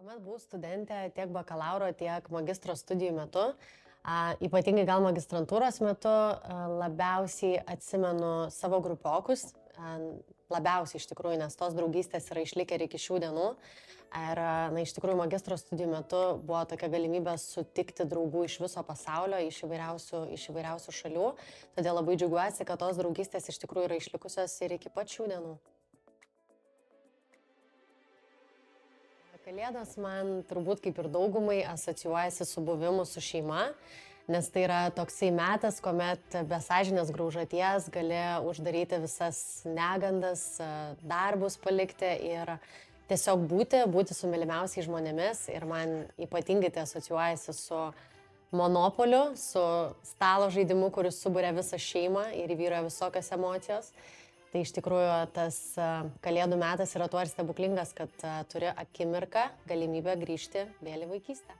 Kuomet buvau studentė tiek bakalauro, tiek magistro studijų metu, ypatingai gal magistrantūros metu, labiausiai atsimenu savo grupiokus, labiausiai iš tikrųjų, nes tos draugystės yra išlikę ir iki šių dienų. Ir, iš tikrųjų, magistro studijų metu buvo tokia galimybė sutikti draugų iš viso pasaulio, iš įvairiausių šalių. Todėl labai džiaugiuosi, kad tos draugystės iš tikrųjų yra išlikusios ir iki pat šių dienų. Kalėdos man turbūt kaip ir daugumai asocijuojasi su buvimu su šeima, nes tai yra toksai metas, kuomet be sąžinės graužaties gali uždaryti visas negandas, darbus palikti ir tiesiog būti su mylimiausiais žmonėmis. Ir man ypatingai tai asocijuojasi su monopoliu, su stalo žaidimu, kuris suburia visą šeimą ir įvyroja visokios emocijos. Tai iš tikrųjų tas kalėdų metas yra tuo ir stebuklingas, kad turi akimirką galimybę grįžti vėl į vaikystę.